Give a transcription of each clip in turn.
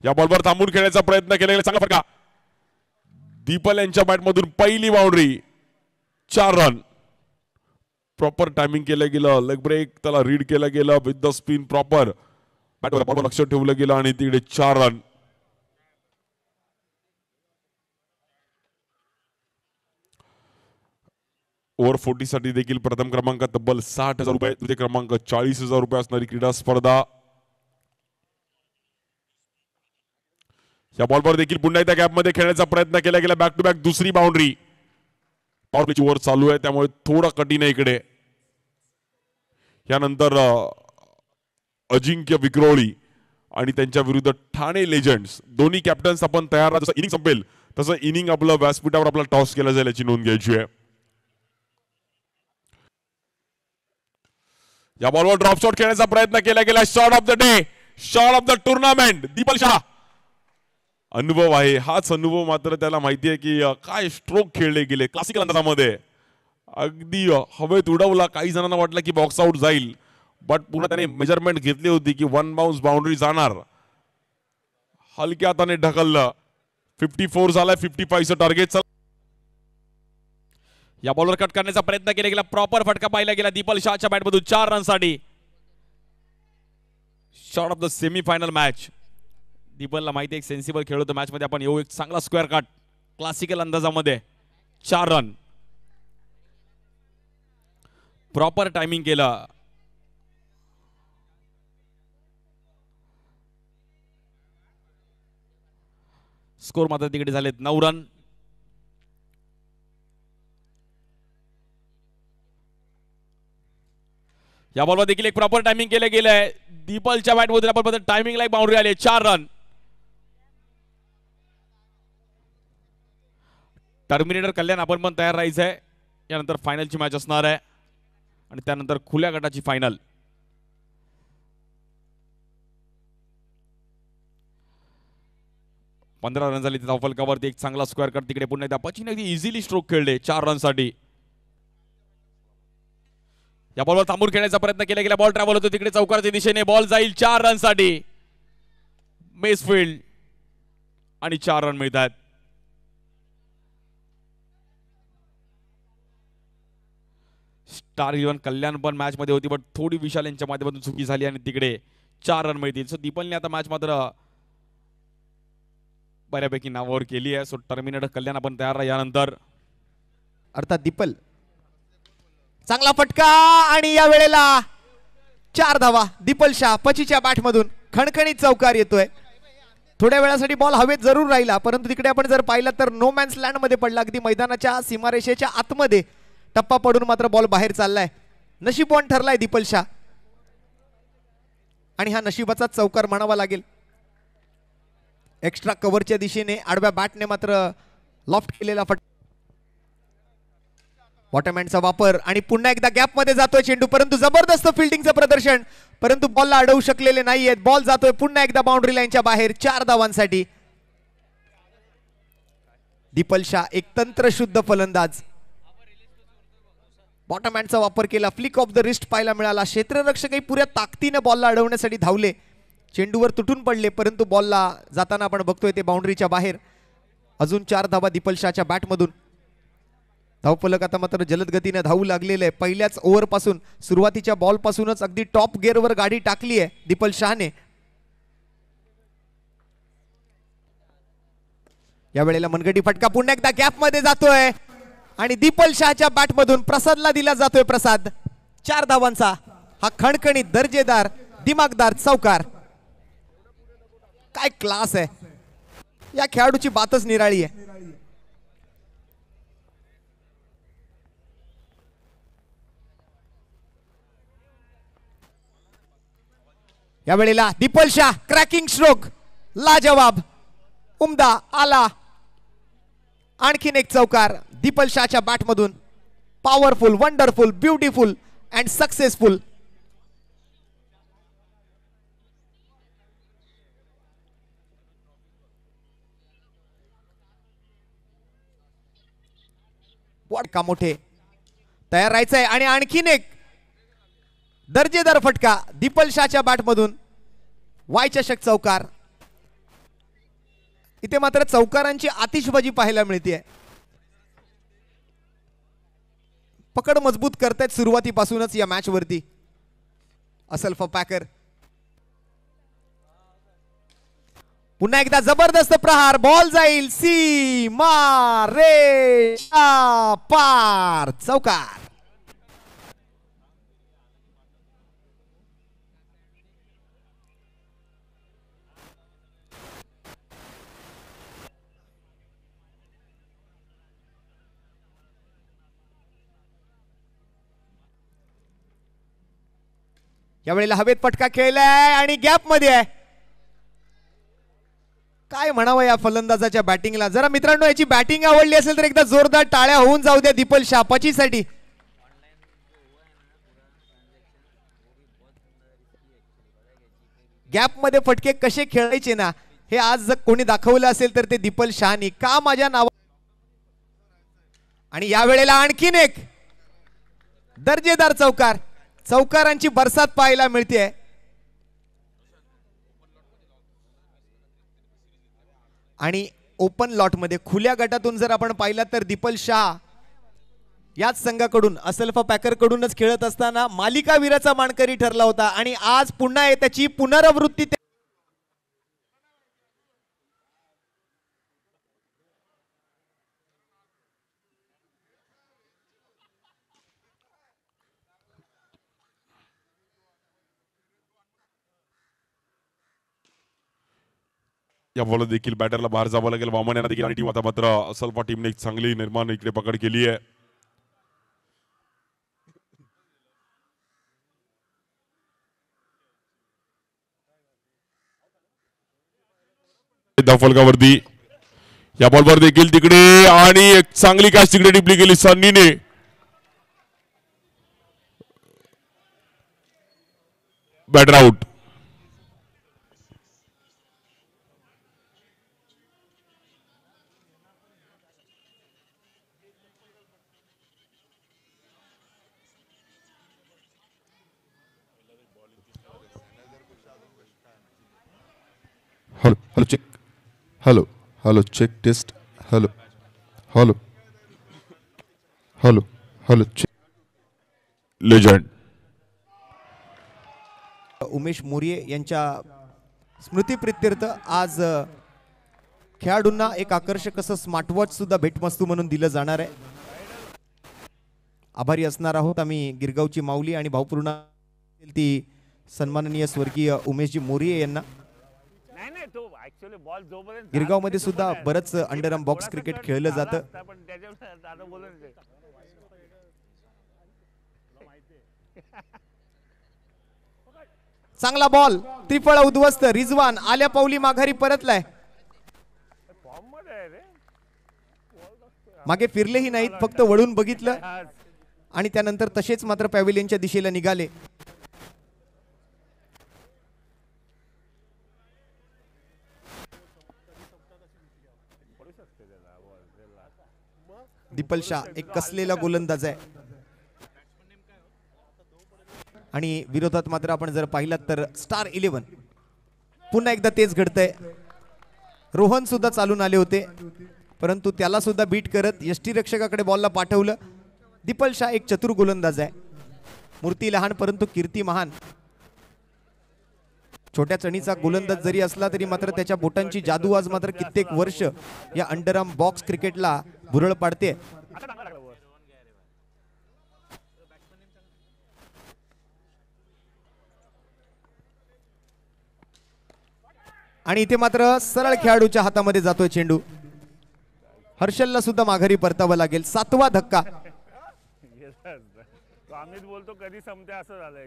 या बॉलवर थांबून खेळण्याचा प्रयत्न केला गेला, चांगला फटका. दीपल यांच्या बॅटमधून पहिली बाउंड्री, 4 रन. प्रॉपर टायमिंग केलं गेलं, लेग ब्रेक त्याला रीड केलं गेलं विथ द स्पिन प्रॉपर. बॅटवर बॉलवर लक्ष ठेवलं गेलं आणि तिकडे 4 रन. ओव्हर 40 साठी देखील प्रथम क्रमांक तब्बल 60,000 रुपये, द्वितीय क्रमांक 40,000 रुपये असणारी क्रीडा स्पर्धा. या बॉलवर देखील पुन्हा एकदा गॅप मध्ये खेळण्याचा प्रयत्न केला गेला. बॅक टू बॅक दुसरी बाउंड्री. पॉवर प्लेची ओव्हर चालू आहे त्यामुळे थोडं कठीण आहे इकडे. यानंतर अजिंक्य विक्रोळी आणि त्यांच्या विरुद्ध ठाणे लेजंड्स, दोन्ही कॅप्टन्स आपण तयार आहात. जसं इनिंग संपेल तसं इनिंग आपलं व्यासपीठावर आपला टॉस केला जाईल याची नोंद घ्यायची आहे. या बॉलवर ड्रॉप शॉट खेळण्याचा प्रयत्न केला गेला. Shot of the day, shot of the tournament, the people Shah. अनुभव आहे, हाच अनुभव मात्र त्याला माहिती आहे की काय स्ट्रोक खेळले गेले क्लासिकल अंदाजामध्ये. अगदी हवेत उडवला. काही जणांना वाटलं की बॉक्स आउट जाईल, बट पुन्हा त्याने मेजरमेंट घेतली होती की 1 बाउन्स बाउंड्री जाणार. हलक्या हाताने ढकललं. 54 झालाय, 55चं टार्गेट. या बॉलवर कट करण्याचा प्रयत्न केला गेला. प्रॉपर फटका पाहिला गेला दीपल शाहच्या बॅटमधून 4 रनसाठी. Shot of the semi final match. दीपलला माहिती आहे एक सेन्सिबल खेळ होतो मॅच मध्ये, आपण येऊ एक चांगला स्क्वेअर कट क्लासिकल अंदाजामध्ये. 4 रन. प्रॉपर टायमिंग केलं. स्कोर मात्र तिकडे झालेत 9 रन. या बॉलवर देखील एक प्रॉपर टायमिंग केलं गेलंय दीपलच्या बॅटमधून. आपण टायमिंगला एक बाउंड्री आली. 4 रन. टर्मिनेटर कल्याण आपण पण तयार राहायचंय. यानंतर फायनलची मॅच असणार आहे आणि त्यानंतर खुल्या गटाची फायनल. पंधरा रन झाली तिथे फलकावरती एक चांगला स्क्वेअर कट. तिकडे पुन्हा एकदा पचिन अगदी इझिली स्ट्रोक खेळले 4 रनसाठी. या बॉलवर थांबून खेळण्याचा प्रयत्न केला गेला. बॉल ट्रॅव्हल होतो तिकडे चौकाराच्या दिशेने. बॉल जाईल 4 रनसाठी. मेसफील्ड आणि 4 रन मिळतात. स्टार 11 कल्याण पण मॅच मध्ये होती, बट थोडी विशाल यांच्या माध्यमातून चुकी झाली आणि तिकडे 4 रन मिळतील. सो दीपलने आता मॅच मात्र बऱ्यापैकी नावावर केली आहे. सो टर्मिनेटर कल्याण आपण तयार राहा यानंतर. अर्थात दीपल चांगला फटका आणि या वेळेला 4 धावा. दीपल शाह पचीच्या बॅटमधून खणखणीत चौकार येतोय. थोड्या वेळासाठी बॉल हवेत जरूर राहिला, परंतु तिकडे आपण जर पाहिलं तर नो मॅन्स लँड मध्ये पडला. अगदी मैदानाच्या सीमारेषेच्या आतमध्ये टप्पा पडून मात्र बॉल बाहेर चाललाय. नशीबवान ठरलाय दीपल शाह आणि हा नशिबाचा चौकार म्हणावा लागेल. एक्स्ट्रा कव्हरच्या दिशेने आडव्या बॅटने मात्र लॉफ्ट केलेला फटका. वॉटरमॅनचा वापर आणि पुन्हा एकदा गॅप मध्ये जातोय चेंडू, परंतु जबरदस्त फिल्डिंगचं प्रदर्शन, परंतु बॉलला अडवू शकलेले नाहीयेत. बॉल जातोय पुन्हा एकदा बाउंड्री लाईनच्या बाहेर 4 धावांसाठी. दीपल शाह एक तंत्रशुद्ध फलंदाज. बॉटमहँडचा वापर केला. फ्लिक ऑफ द रिस्ट पाहायला मिळाला. क्षेत्ररक्षकही पुऱ्या ताकदीने बॉलला अडवण्यासाठी धावले. चेंडूवर तुटून पडले, परंतु बॉलला जाताना आपण बघतोय ते बाउंड्रीच्या बाहेर. अजून 4 धावा दीपल शाहच्या बॅटमधून. धावफलक आता मात्र जलद गतीने धावू लागलेलं आहे. पहिल्याच ओव्हर पासून, सुरुवातीच्या बॉल पासूनच अगदी टॉप गिअरवर गाडी टाकली आहे दीपल शाहने. या वेळेला मनगटी फटका पुन्हा एकदा गॅप मध्ये जातोय आणि दीपल शाहच्या बॅटमधून प्रसादला दिला जातोय प्रसाद. 4 धावांचा हा खणखणीत दर्जेदार दिमागदार चौकार. काय क्लास आहे या खेळाडूची, बातच निराळी आहे. या वेळेला दीपल शाह क्रॅकिंग स्ट्रोक, लाजवाब, उमदा आला. आणखीन एक चौकार दीपल शाहच्या बॅटमधून. Powerful, wonderful, beautiful and successful. What का मोठे तयार राहायचंय आणि आणखीन एक दर्जेदार फटका दीपल शाहच्या बॅटमधून. वाय चषक चौकार. इथे मात्र चौकारांची आतिषबाजी पाहायला मिळते. पकड मजबूत करतायत सुरुवातीपासूनच या मॅच वरती असल्फा पॅकर. पुन्हा एकदा जबरदस्त प्रहार, बॉल जाईल सीमा रे पार, चौकार. यावेळेला हवेत फटका खेळलाय आणि गॅप मध्ये आहे. काय म्हणावं या फलंदाजाच्या बॅटिंगला. जरा मित्रांनो याची बॅटिंग आवडली असेल तर एकदा जोरदार टाळ्या होऊन जाऊ द्या दीपल शाह पचीसाठी. गॅप मध्ये फटके कसे खेळायचे ना हे आज जर कोणी दाखवलं असेल तर ते दीपल शाहनी. का माझ्या नावा. आणि यावेळेला आणखीन एक दर्जेदार चौकार. चौकारांची बरसात पाहायला मिळते. आणि ओपन लॉट मध्ये खुल्या गटातून जर आपण पाहिलं तर दीपल शाह याच संघाकडून असल्फा पॅकर कडूनच खेळत असताना मालिकावीराचा मानकरी ठरला होता आणि आज पुन्हा त्याची पुनरावृत्ती. या बॉल देखील बॅटरला बाहेर जावं लागेल. वामन यांना देखील आणि टीम आता मात्र असल्फा टीमने एक चांगली निर्माण इकडे पकड केली आहे. फलकावरती या बॉलवर देखील तिकडे आणि एक चांगली कॅच तिकडे टिपली गेली सन्नीने. Batter out. Hello hello check. Hello hello check test. Hello hello hello hello check. Legend Umesh Moriye यांच्या स्मृतीप्रित्यर्थ आज खेळाडूंना एक आकर्षक असं स्मार्टवॉच सुद्धा भेटवस्तू म्हणून दिलं जाणार आहे. आभारी असणार आहोत आम्ही गिरगावची माऊली आणि भावपूर्ण ती सन्माननीय स्वर्गीय उमेशजी मोरिये यांना. गिरगाव मध्ये सुद्धा बरंच अंडरआर्म बॉक्स क्रिकेट खेळलं जातं. चांगला बॉल, त्रिफळा उद्ध्वस्त. रिजवान आल्या पावली माघारी परतलाय. मागे फिरलेही नाहीत, फक्त वळून बघितलं आणि त्यानंतर तसेच मात्र पॅव्हिलियनच्या दिशेला निघाले. दीपल शाह एक कसलेला गोलंदाज आहे आणि विरोधात मात्र आपण जर पाहिलात तर स्टार 11 पुन्हा एकदा तेच घडतंय. रोहन सुद्धा चालून आले होते परंतु त्याला सुद्धा बीट करत यष्टीरक्षकाकडे बॉलला पाठवलं. दीपल शाह एक चतुर गोलंदाज आहे. मूर्ती लहान परंतु कीर्ती महान. छोट्या चणीचा गोलंदाज जरी असला तरी मात्र त्याच्या बोटांची जादू आज मात्र कित्येक वर्ष या अंडरआर्म बॉक्स क्रिकेटला भुरळ पाडते. आणि इथे मात्र सरळ खेळाडूच्या हातामध्ये जातोय चेंडू. हर्षलला सुद्धा माघारी परतावं लागेल. 7वा धक्का. अमित बोलतो कधी संपते असं झालं.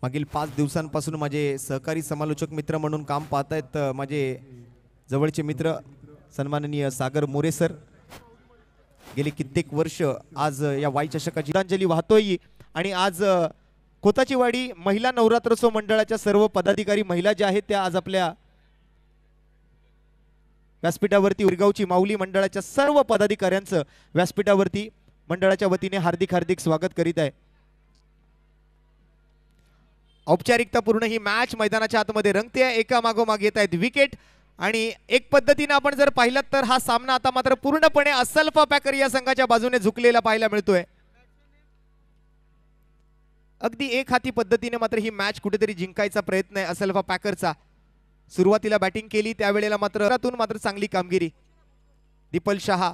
मागील 5 दिवसांपासून माझे सहकारी समालोचक मित्र म्हणून काम पाहतायत माझे जवळचे मित्र सन्माननीय सागर मोरे सर. गेली कित्येक वर्ष आज या वाई चषकाची श्रद्धांजली वाहतोय. आणि आज कोताचीवाडी महिला नवरात्रोत्सव मंडळाच्या सर्व पदाधिकारी महिला ज्या आहेत त्या आज आपल्या व्यासपीठावरती उरगावची माऊली मंडळाच्या सर्व पदाधिकाऱ्यांचं व्यासपीठावरती मंडळाच्या वतीने हार्दिक हार्दिक स्वागत करीत आहे. औपचारिकतापूर्ण ही मॅच मैदानाच्या आतमध्ये रंगते. एका मागोमाग येत आहेत विकेट आणि एक पद्धतीने आपण जर पाहिलं तर हा सामना आता मात्र पूर्णपणे असल्फा पॅकर या संघाच्या बाजूने झुकलेला पाहायला मिळतोय. अगदी एक हाती पद्धतीने मात्र ही मॅच कुठेतरी जिंकायचा प्रयत्न आहे असल्फा पॅकरचा. सुरुवातीला बॅटिंग केली त्यावेळेला मात्र चांगली कामगिरी. दीपल शहा